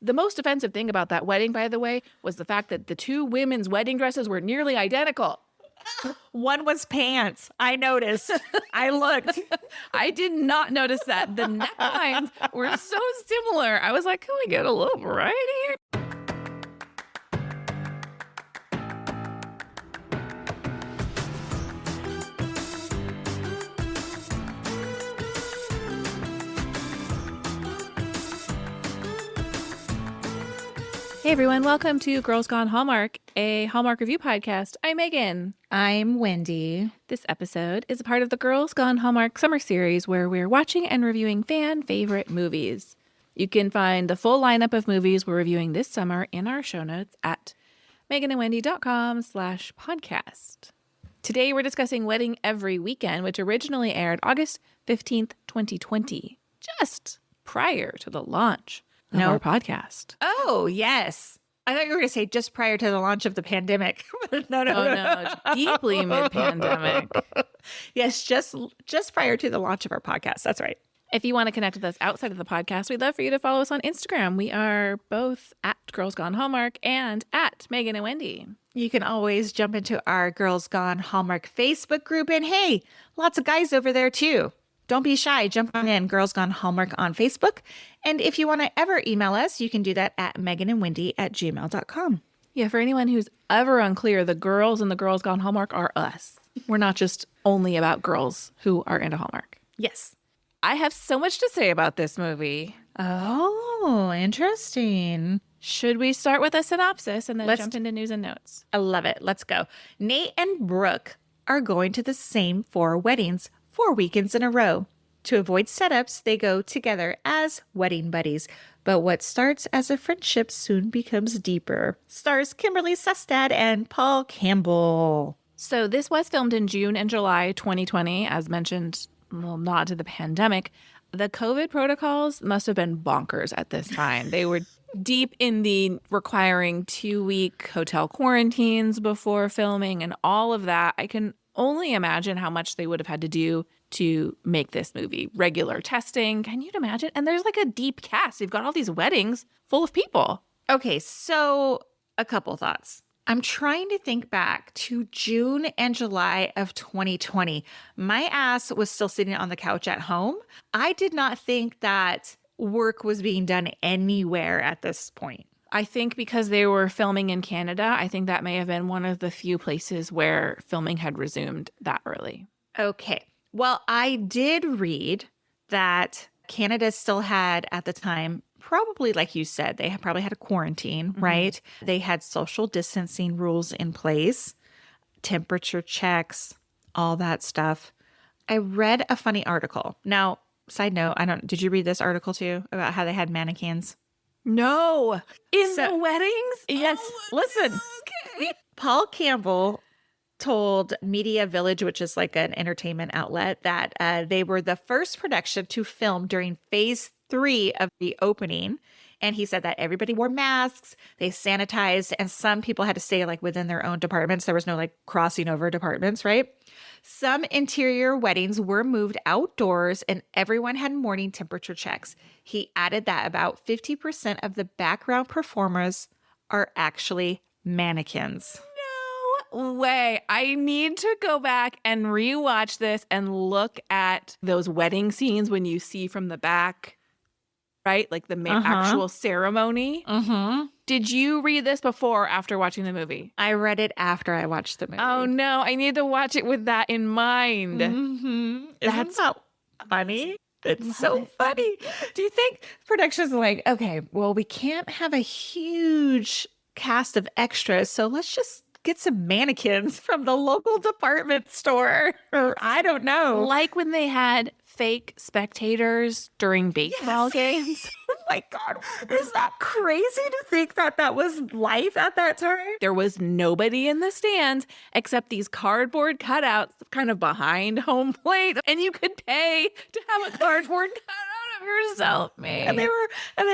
The most offensive thing about that wedding, by the way, was the fact that the two women's wedding dresses were nearly identical. One was pants. I noticed. I looked. I did not notice that. The necklines were so similar. I was like, can we get a little variety here? Hey everyone, welcome to Girls Gone Hallmark, a Hallmark review podcast. I'm Megan. I'm Wendy. This episode is a part of the Girls Gone Hallmark summer series where we're watching and reviewing fan favorite movies. You can find the full lineup of movies we're reviewing this summer in our show notes at meganandwendy.com/podcast. Today we're discussing Wedding Every Weekend, which originally aired August 15th, 2020, just prior to the launch of our podcast. Oh, yes. I thought you were going to say just prior to the launch of the pandemic. No. Deeply mid-pandemic. Yes, just prior to the launch of our podcast. That's right. If you want to connect with us outside of the podcast, we'd love for you to follow us on Instagram. We are both at Girls Gone Hallmark and at Megan and Wendy. You can always jump into our Girls Gone Hallmark Facebook group. And hey, lots of guys over there too. Don't be shy. Jump on in, Girls Gone Hallmark on Facebook. And if you want to ever email us, you can do that at meganandwendy@gmail.com. Yeah, for anyone who's ever unclear, the girls in the Girls Gone Hallmark are us. We're not just only about girls who are into Hallmark. Yes. I have so much to say about this movie. Oh, interesting. Should we start with a synopsis and then jump into news and notes? I love it. Let's go. Nate and Brooke are going to the same 4 weddings 4 weekends in a row. To avoid setups, they go together as wedding buddies. But what starts as a friendship soon becomes deeper. Stars Kimberley, Sustad, and Paul Campbell. So this was filmed in June and July 2020, as mentioned, well, not to the pandemic. The COVID protocols must have been bonkers at this time. They were deep in the requiring 2-week hotel quarantines before filming and all of that. I can only imagine how much they would have had to do to make this movie. Regular testing. Can you imagine? And there's like a deep cast. You've got all these weddings full of people. Okay, so a couple thoughts. I'm trying to think back to June and July of 2020. My ass was still sitting on the couch at home. I did not think that work was being done anywhere at this point. I think because they were filming in Canada, I think that may have been one of the few places where filming had resumed that early. Okay. Well, I did read that Canada still had at the time, probably like you said, they probably had a quarantine, right? They had social distancing rules in place, temperature checks, all that stuff. I read a funny article. Now, side note, did you read this article too about how they had mannequins? No. In the weddings? Yes. Oh, listen. Okay. Paul Campbell told Media Village, which is like an entertainment outlet, that they were the first production to film during phase 3 of the opening. And he said that everybody wore masks, they sanitized, and some people had to stay like within their own departments. There was no like crossing over departments, right? Some interior weddings were moved outdoors and everyone had morning temperature checks. He added that about 50% of the background performers are actually mannequins. No way. I need to go back and rewatch this and look at those wedding scenes when you see from the back, right? Like the actual ceremony. Did you read this before or after watching the movie? I read it after I watched the movie. Oh, no. I need to watch it with that in mind. That's not funny. It's so funny. Do you think production's like, okay, well, we can't have a huge cast of extras, so let's just get some mannequins from the local department store? Or I don't know. Like when they had fake spectators during baseball games. Oh my God. Is that crazy to think that that was life at that time? There was nobody in the stands except these cardboard cutouts kind of behind home plate. And you could pay to have a cardboard cutout of yourself, man. And they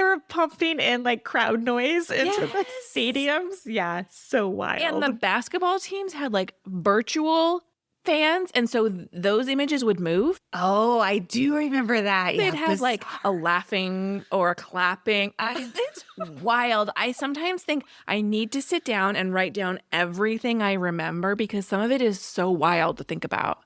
were pumping in like crowd noise into the stadiums. Yeah, so wild. And the basketball teams had like virtual fans. And so those images would move. Oh, I do remember that. They'd have like a laughing or a clapping. It's wild. I sometimes think I need to sit down and write down everything I remember because some of it is so wild to think about.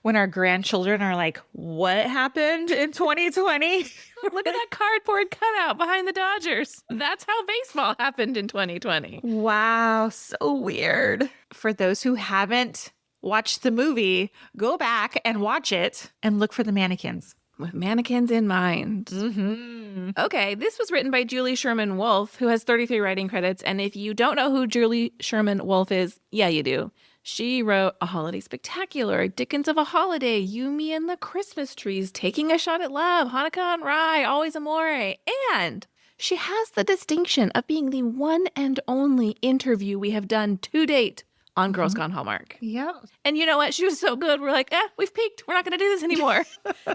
When our grandchildren are like, what happened in 2020? Look at that cardboard cutout behind the Dodgers. That's how baseball happened in 2020. Wow, so weird. For those who haven't watched the movie, go back and watch it and look for the mannequins. With mannequins in mind. Mm-hmm. Okay, this was written by Julie Sherman Wolfe, who has 33 writing credits. And if you don't know who Julie Sherman Wolfe is, yeah, you do. She wrote A Holiday Spectacular, Dickens of a Holiday, You, Me, and the Christmas Trees, Taking a Shot at Love, Hanukkah on Rye, Always Amore. And she has the distinction of being the one and only interview we have done to date on Girls Gone Hallmark. Yeah. And you know what? She was so good. We're like, we've peaked. We're not going to do this anymore.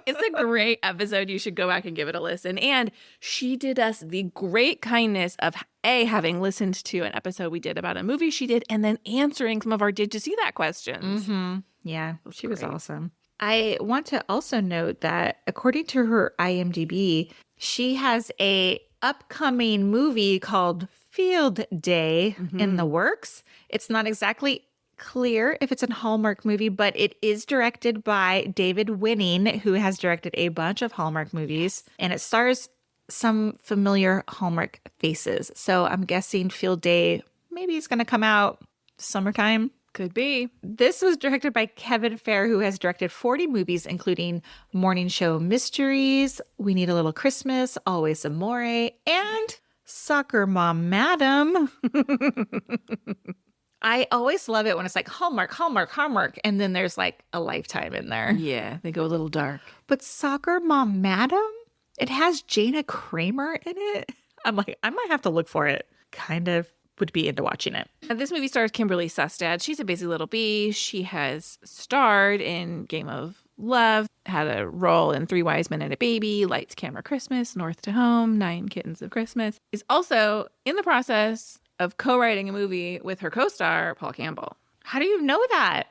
It's a great episode. You should go back and give it a listen. And she did us the great kindness of having listened to an episode we did about a movie she did, and then answering some of our did you see that questions. Mm-hmm. Yeah, she was great. Awesome. I want to also note that according to her IMDb, she has a upcoming movie called Field Day in the works. It's not exactly clear if it's a Hallmark movie, but it is directed by David Winning, who has directed a bunch of Hallmark movies, and it stars some familiar Hallmark faces. So I'm guessing Field Day maybe is going to come out summertime. Could be. This was directed by Kevin Fair, who has directed 40 movies, including Morning Show Mysteries, We Need a Little Christmas, Always Amore, and Soccer Mom Madam. I always love it when it's like Hallmark, Hallmark, Hallmark, and then there's like a Lifetime in there. Yeah, they go a little dark. But Soccer Mom Madam, it has Jana Kramer in it. I'm like, I might have to look for it. Kind of would be into watching it. This movie stars Kimberley Sustad. She's a busy little bee. She has starred in Game of Love, had a role in Three Wise Men and a Baby, Lights, Camera, Christmas, North to Home, Nine Kittens of Christmas. Is also in the process of co-writing a movie with her co-star, Paul Campbell. How do you know that?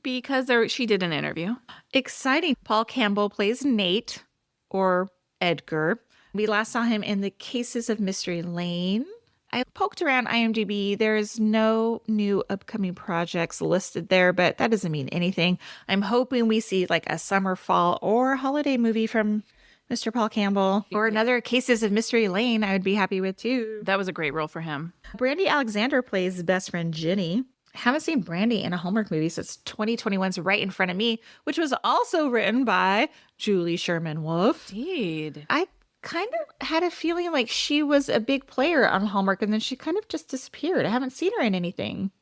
Because she did an interview. Exciting. Paul Campbell plays Nate, or Edgar. We last saw him in The Cases of Mystery Lane. I poked around IMDb. There's no new upcoming projects listed there, but that doesn't mean anything. I'm hoping we see like a summer, fall, or holiday movie from Mr. Paul Campbell, or another Cases of Mystery Lane I would be happy with too. That was a great role for him. Brandy Alexander plays best friend Jenny. Haven't seen Brandy in a Hallmark movie since 2021's Right in Front of Me, which was also written by Julie Sherman Wolfe. Indeed. I kind of had a feeling like she was a big player on Hallmark, and then she kind of just disappeared. I haven't seen her in anything.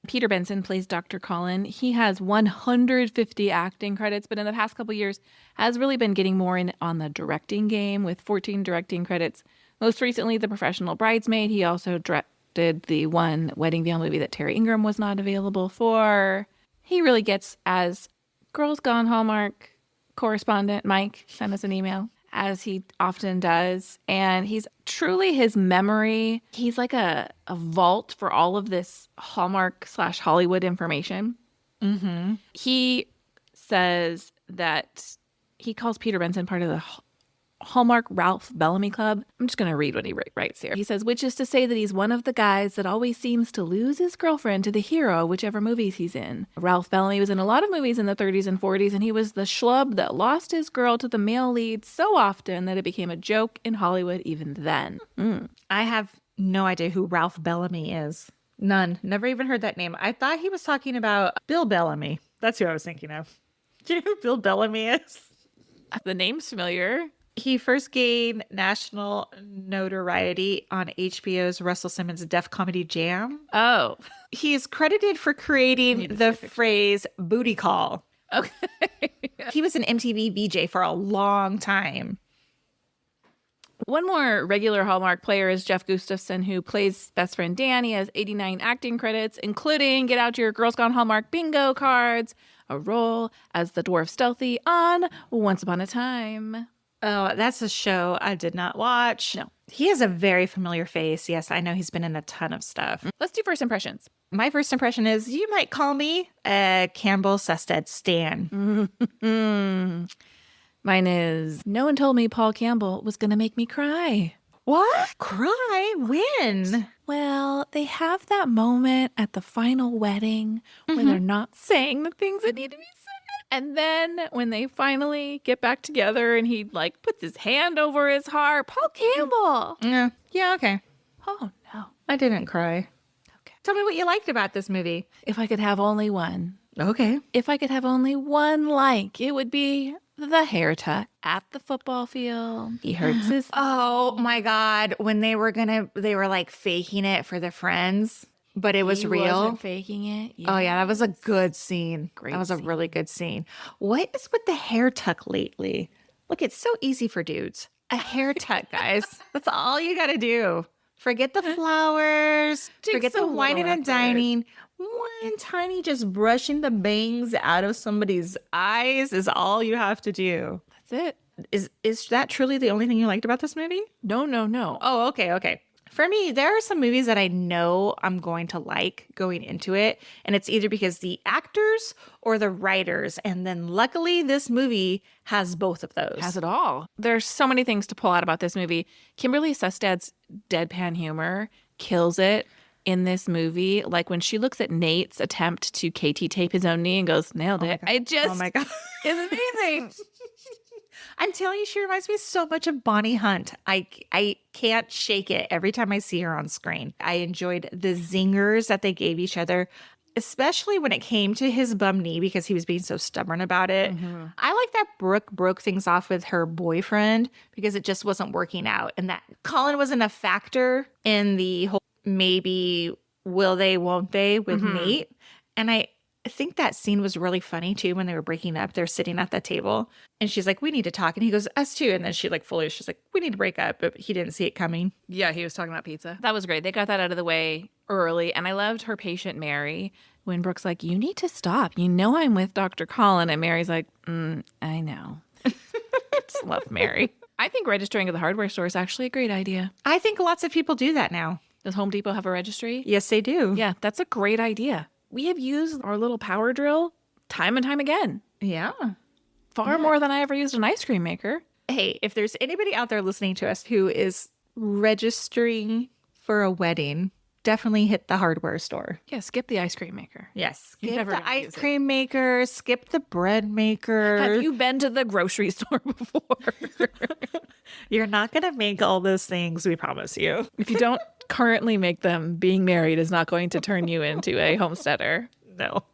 Peter Benson plays Dr. Colin. He has 150 acting credits, but in the past couple years has really been getting more in on the directing game with 14 directing credits. Most recently, The Professional Bridesmaid. He also directed the one wedding veil movie that Terry Ingram was not available for. He really gets, as Girls Gone Hallmark correspondent Mike sent us an email, as he often does. And he's truly his memory. He's like a vault for all of this Hallmark/Hollywood information. Mm-hmm. He says that he calls Peter Benson part of the Hallmark Ralph Bellamy Club. I'm just going to read what he writes here. He says, which is to say that he's one of the guys that always seems to lose his girlfriend to the hero, whichever movies he's in. Ralph Bellamy was in a lot of movies in the 30s and 40s, and he was the schlub that lost his girl to the male lead so often that it became a joke in Hollywood even then. I have no idea who Ralph Bellamy is. None. Never even heard that name. I thought he was talking about Bill Bellamy. That's who I was thinking of. Do you know who Bill Bellamy is? The name's familiar. He first gained national notoriety on HBO's Russell Simmons' Def Comedy Jam. Oh. He is credited for creating the phrase booty call. Okay. He was an MTV VJ for a long time. One more regular Hallmark player is Jeff Gustafson, who plays best friend Dan. He has 89 acting credits, including get out your Girls Gone Hallmark bingo cards, a role as the dwarf Stealthy on Once Upon a Time. Oh, that's a show I did not watch. No. He has a very familiar face. Yes, I know he's been in a ton of stuff. Let's do first impressions. My first impression is you might call me a Campbell Sustad stan. Mine is, no one told me Paul Campbell was going to make me cry. What? Cry? When? Well, they have that moment at the final wedding when they're not saying the things that need to be said. And then when they finally get back together and he like puts his hand over his heart, Paul Campbell. Yeah, okay. Oh, no. I didn't cry. Okay. Tell me what you liked about this movie. If I could have only one. Okay. If I could have only one like, it would be the hair tuck at the football field. He hurts his... Oh my God. When they were like faking it for the friends, but it was He real. wasn't faking it. Oh yeah, that was a good scene. Great That was a scene. really good scene. What is with the hair tuck lately? Look, it's so easy for dudes. A hair tuck, guys. That's all you got to do. Forget the flowers. Takes Forget so the little whining and effort. dining. One tiny just brushing the bangs out of somebody's eyes is all you have to do. That's it. Is that truly the only thing you liked about this movie? No. Oh, okay. For me, there are some movies that I know I'm going to like going into it, and it's either because the actors or the writers. And then luckily, this movie has both of those. Has it all. There's so many things to pull out about this movie. Kimberly Sustad's deadpan humor kills it in this movie. Like when she looks at Nate's attempt to KT tape his own knee and goes, nailed it. Oh my God. It's amazing. I'm telling you, she reminds me so much of Bonnie Hunt. I can't shake it every time I see her on screen. I enjoyed the zingers that they gave each other, especially when it came to his bum knee because he was being so stubborn about it. I like that Brooke broke things off with her boyfriend because it just wasn't working out. And that Colin wasn't a factor in the whole maybe will they, won't they with Nate. And I think that scene was really funny too when they were breaking up. They're sitting at the table and she's like, we need to talk. And he goes, us too. And then she like she's like, we need to break up. But he didn't see it coming. Yeah, he was talking about pizza. That was great. They got that out of the way early. And I loved her patient Mary when Brooke's like, you need to stop. You know I'm with Dr. Colin. And Mary's like, I know. Just love Mary. I think registering at the hardware store is actually a great idea. I think lots of people do that now. Does Home Depot have a registry? Yes, they do. Yeah, that's a great idea. We have used our little power drill time and time again. Yeah. Far more than I ever used an ice cream maker. Hey, if there's anybody out there listening to us who is registering for a wedding, definitely hit the hardware store. Yeah, skip the ice cream maker. Yes. You're Skip never the gonna ice use it. cream maker, skip the bread maker. Have you been to the grocery store before? You're not going to make all those things, we promise you. If you don't currently make them, being married is not going to turn you into a homesteader. No.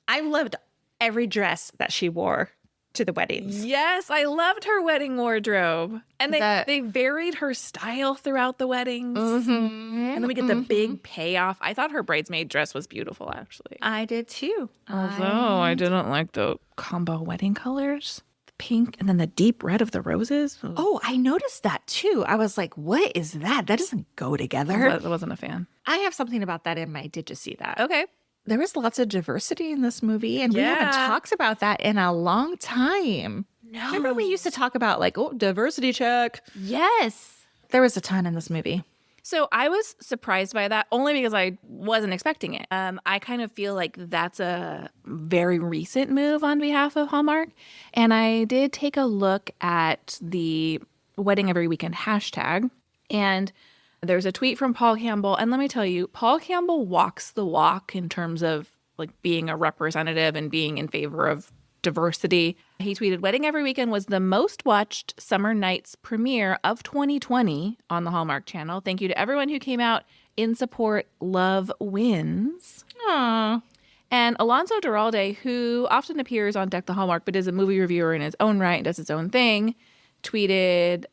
I loved every dress that she wore to the weddings. Yes, I loved her wedding wardrobe. And they varied her style throughout the weddings. And then we get the big payoff. I thought her bridesmaid dress was beautiful, actually. I did too. Although I didn't like the combo wedding colors. The pink and then the deep red of the roses. Oh, I noticed that too. I was like, what is that? That doesn't go together. I wasn't a fan. I have something about that in my did you see that? Okay. There was lots of diversity in this movie, and we haven't Yeah. talked about that in a long time. No. Remember we used to talk about like, oh, diversity check. Yes. There was a ton in this movie. So I was surprised by that only because I wasn't expecting it. I kind of feel like that's a very recent move on behalf of Hallmark. And I did take a look at the wedding every weekend hashtag. And there's a tweet from Paul Campbell. And let me tell you, Paul Campbell walks the walk in terms of like being a representative and being in favor of diversity. He tweeted, Wedding Every Weekend was the most watched summer nights premiere of 2020 on the Hallmark Channel. Thank you to everyone who came out in support. Love wins. Aww. And Alonso Duralde, who often appears on Deck the Hallmark, but is a movie reviewer in his own right and does his own thing, tweeted,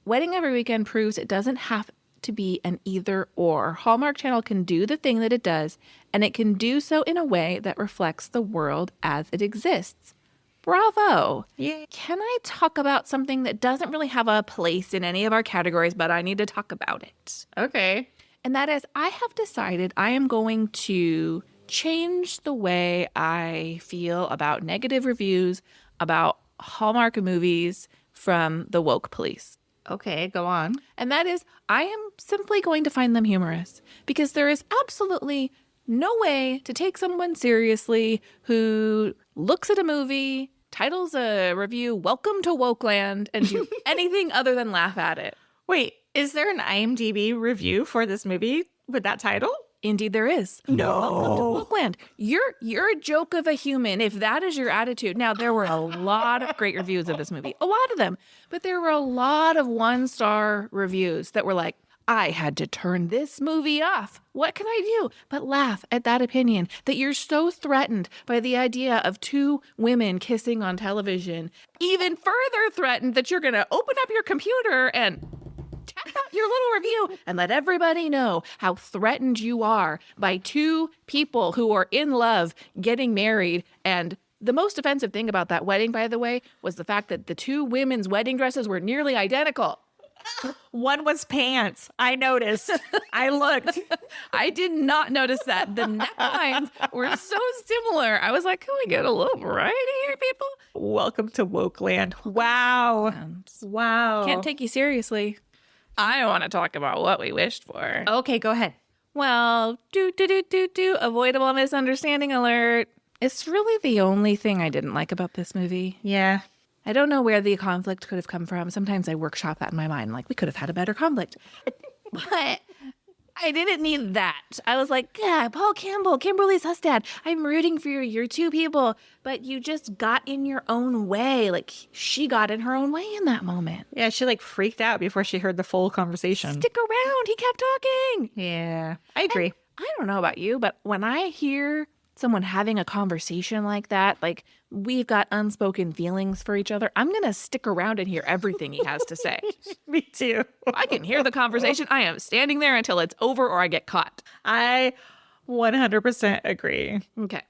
Wedding Every Weekend proves it doesn't have to be an either or. Hallmark Channel can do the thing that it does, and it can do so in a way that reflects the world as it exists. Bravo. Yeah. Can I talk about something that doesn't really have a place in any of our categories, but I need to talk about it? Okay. And that is, I have decided I am going to change the way I feel about negative reviews about Hallmark movies from the woke police. Okay, go on. And that is, I am simply going to find them humorous because there is absolutely no way to take someone seriously who looks at a movie, titles a review, "Welcome to Wokeland," and do anything other than laugh at it. Wait, is there an IMDb review for this movie with that title? Indeed, there is. No. Welcome to Wokeland. You're a joke of a human if that is your attitude. Now, there were a lot of great reviews of this movie, a lot of them, but there were a lot of 1-star reviews that were like, I had to turn this movie off. What can I do but laugh at that opinion that you're so threatened by the idea of 2 women kissing on television, even further threatened that you're going to open up your computer and tap out your little review and let everybody know how threatened you are by 2 people who are in love getting married. And the most offensive thing about that wedding, by the way, was the fact that the 2 women's wedding dresses were nearly identical. One was pants. I noticed. I looked. I did not notice that. The necklines were so similar. I was like, can we get a little variety here, people? Welcome to Wokeland. Wow. Wow. Can't take you seriously. I want to talk about what we wished for. Okay, go ahead. Well, avoidable misunderstanding alert. It's really the only thing I didn't like about this movie. Yeah. I don't know where the conflict could have come from. Sometimes I workshop that in my mind. Like, we could have had a better conflict. But I didn't need that. I was like, yeah, Paul Campbell, Kimberley Sustad, I'm rooting for you. You're 2 people. But you just got in your own way. Like, she got in her own way in that moment. Yeah, she like freaked out before she heard the full conversation. Stick around. He kept talking. Yeah, I agree. And I don't know about you, but when I hear someone having a conversation like that, like we've got unspoken feelings for each other, I'm going to stick around and hear everything he has to say. Me too. I can hear the conversation. I am standing there until it's over or I get caught. I 100% agree. Okay.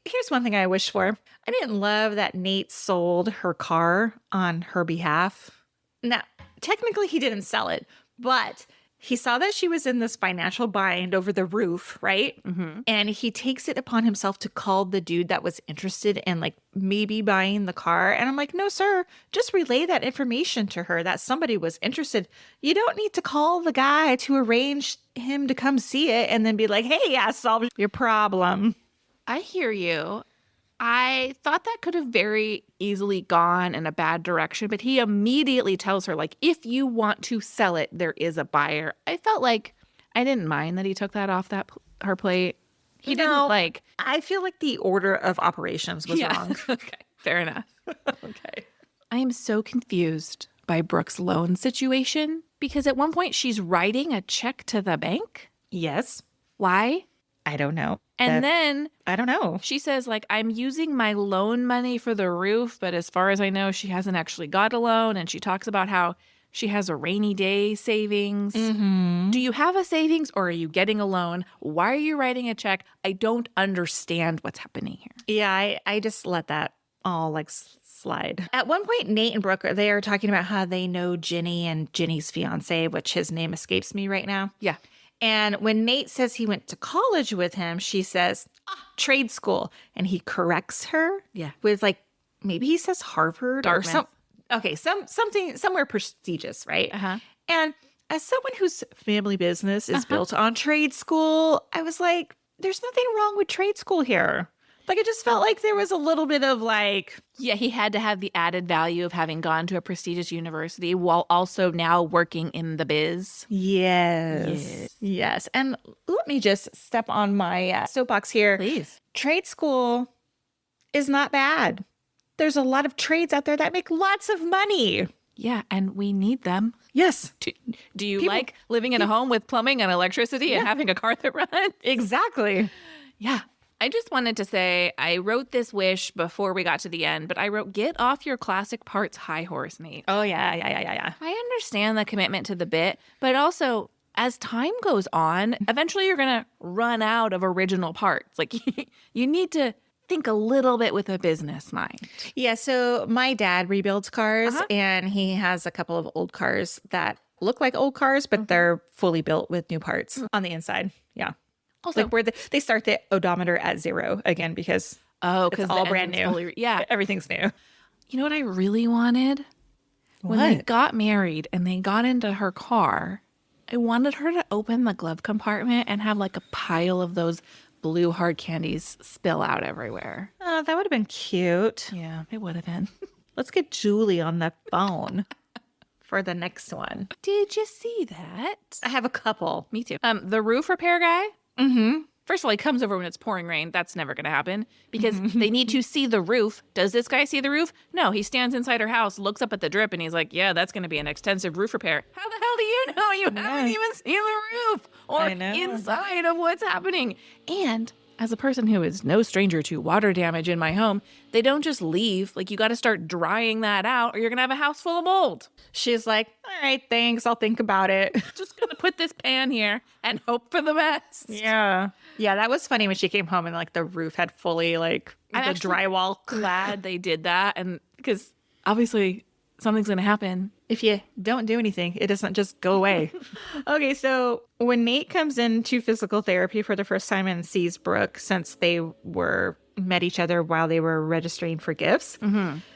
Here's one thing I wish for. I didn't love that Nate sold her car on her behalf. Now, technically he didn't sell it, but he saw that she was in this financial bind over the roof, right? Mm-hmm. And he takes it upon himself to call the dude that was interested in like maybe buying the car. And I'm like, no, sir, just relay that information to her that somebody was interested. You don't need to call the guy to arrange him to come see it and then be like, hey, I solved your problem. I hear you. I thought that could have very easily gone in a bad direction, but he immediately tells her, like, if you want to sell it, there is a buyer. I felt like I didn't mind that he took that off her plate. He didn't like. I feel like the order of operations was wrong. Okay, fair enough. Okay. I am so confused by Brooke's loan situation because at one point she's writing a check to the bank. Yes. Why? I don't know. And then I don't know. She says, like, I'm using my loan money for the roof, but as far as I know, she hasn't actually got a loan. And she talks about how she has a rainy day savings. Mm-hmm. Do you have a savings or are you getting a loan? Why are you writing a check? I don't understand what's happening here. Yeah, I just let that all like slide. At one point, Nate and Brooke, they are talking about how they know Ginny and Ginny's fiance, which his name escapes me right now. Yeah. And when Nate says he went to college with him, she says, trade school. And he corrects her. Yeah. With like, maybe he says Harvard Dartmouth. or some. Okay, something somewhere prestigious, right? Uh-huh. And as someone whose family business is built on trade school, I was like, there's nothing wrong with trade school here. Like, it just felt like there was a little bit of like... Yeah, he had to have the added value of having gone to a prestigious university while also now working in the biz. Yes. And let me just step on my soapbox here. Please. Trade school is not bad. There's a lot of trades out there that make lots of money. Yeah, and we need them. Yes. Do you like living in a home with plumbing and electricity and having a car that runs? Exactly. Yeah. I just wanted to say I wrote this wish before we got to the end, but I wrote, get off your classic parts high horse, Nate. Oh, yeah. I understand the commitment to the bit, but also as time goes on, eventually you're going to run out of original parts. Like you need to think a little bit with a business mind. Yeah, so my dad rebuilds cars, and he has a couple of old cars that look like old cars, but they're fully built with new parts on the inside. Yeah. Also, like where they start the odometer at 0 again because because it's all brand new. Yeah. Everything's new. You know what I really wanted? When they got married and they got into her car, I wanted her to open the glove compartment and have like a pile of those blue hard candies spill out everywhere. Oh, that would have been cute. Yeah, it would have been. Let's get Julie on the phone for the next one. Did you see that? I have a couple. Me too. The roof repair guy. Mm-hmm. First of all, he comes over when it's pouring rain. That's never going to happen because they need to see the roof. Does this guy see the roof? No, he stands inside her house, looks up at the drip, and he's like, yeah, that's going to be an extensive roof repair. How the hell do you know? You haven't even seen the roof or inside of what's happening. And as a person who is no stranger to water damage in my home, they don't just leave. Like, you got to start drying that out or you're going to have a house full of mold. She's like, all right, thanks. I'll think about it. Just going to put this pan here and hope for the best. Yeah. Yeah, that was funny when she came home and like the roof had fully like I'm the drywall. Glad they did that. And because obviously something's going to happen. If you don't do anything, it doesn't just go away. Okay, so when Nate comes into physical therapy for the first time and sees Brooke, since they met each other while they were registering for gifts,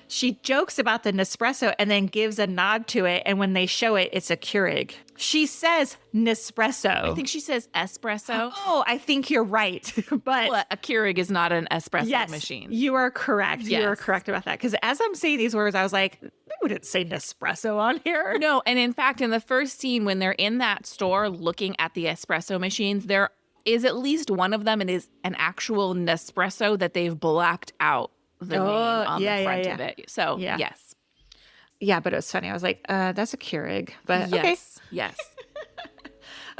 she jokes about the Nespresso and then gives a nod to it. And when they show it, it's a Keurig. She says Nespresso. I think she says espresso. Oh, I think you're right. But well, a Keurig is not an espresso machine. You are correct. Yes. You are correct about that. Because as I'm saying these words, I was like, they wouldn't say Nespresso on here. No, and in fact, in the first scene, when they're in that store looking at the espresso machines, there is at least one of them, and is an actual Nespresso that they've blacked out the name on the front of it. So, yes. Yeah, but it was funny. I was like, that's a Keurig. But yes. Yes.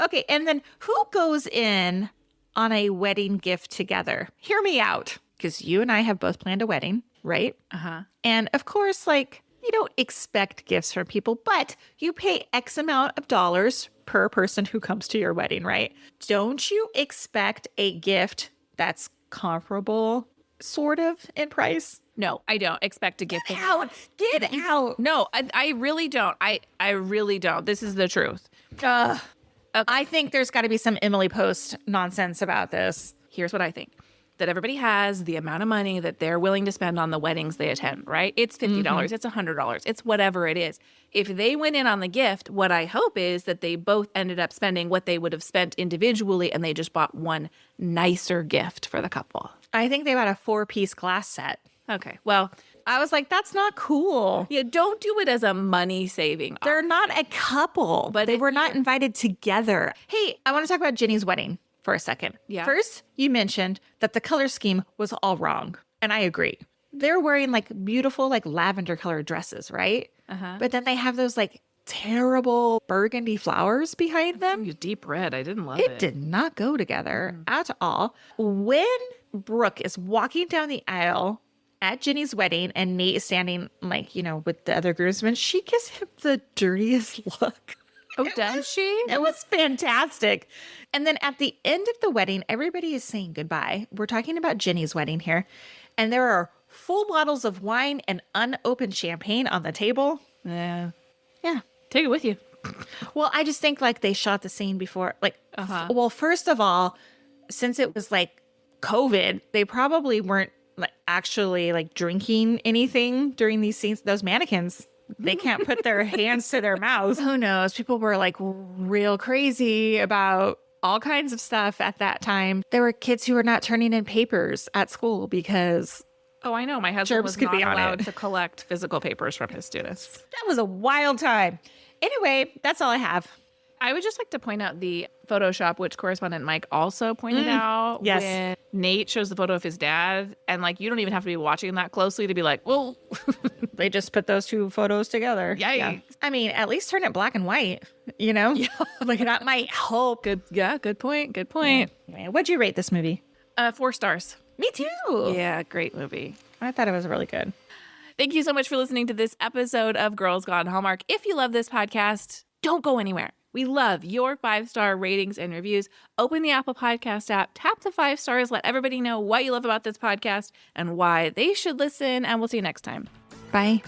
Okay, and then who goes in on a wedding gift together? Hear me out. Because you and I have both planned a wedding, right? Uh-huh. And of course, like, you don't expect gifts from people, but you pay X amount of dollars per person who comes to your wedding, right? Don't you expect a gift that's comparable, sort of, in price? No, I don't expect a gift. Get out. No, I really don't. I really don't. This is the truth. Okay. I think there's got to be some Emily Post nonsense about this. Here's what I think. That everybody has the amount of money that they're willing to spend on the weddings they attend, right? It's $50, it's $100, it's whatever it is. If they went in on the gift, what I hope is that they both ended up spending what they would have spent individually and they just bought one nicer gift for the couple. I think they bought a 4-piece glass set. Okay, well, I was like, that's not cool. Yeah, don't do it as a money-saving option. They're not a couple, but they were not invited together. Hey, I want to talk about Ginny's wedding for a second. Yeah. First, you mentioned that the color scheme was all wrong, and I agree. They're wearing like beautiful, like lavender colored dresses, right? Uh-huh. But then they have those like terrible burgundy flowers behind them. Deep red. I didn't love it. It did not go together at all. When Brooke is walking down the aisle at Ginny's wedding and Nate is standing like, you know, with the other groomsmen, she gives him the dirtiest look. Oh, does she? It was fantastic. And then at the end of the wedding, everybody is saying goodbye. We're talking about Ginny's wedding here. And there are full bottles of wine and unopened champagne on the table. Yeah. Take it with you. Well, I just think like they shot the scene before. Like, well, first of all, since it was like COVID, they probably weren't like actually like drinking anything during these scenes. Those mannequins, they can't put their hands to their mouths. Who knows? People were like real crazy about all kinds of stuff at that time. There were kids who were not turning in papers at school because... Oh, I know. My husband was not be allowed to collect physical papers from his students. That was a wild time. Anyway, that's all I have. I would just like to point out the Photoshop, which correspondent Mike also pointed out. Yes. When Nate shows the photo of his dad. And like, you don't even have to be watching that closely to be like, well, they just put those two photos together. Yeah. I mean, at least turn it black and white, you know? Yeah. Like that might help. Good point. Good point. Yeah. What'd you rate this movie? 4 stars. Me too. Yeah, great movie. I thought it was really good. Thank you so much for listening to this episode of Girls Gone Hallmark. If you love this podcast, don't go anywhere. We love your 5-star ratings and reviews. Open the Apple Podcast app, tap the 5 stars, let everybody know what you love about this podcast and why they should listen, and we'll see you next time. Bye.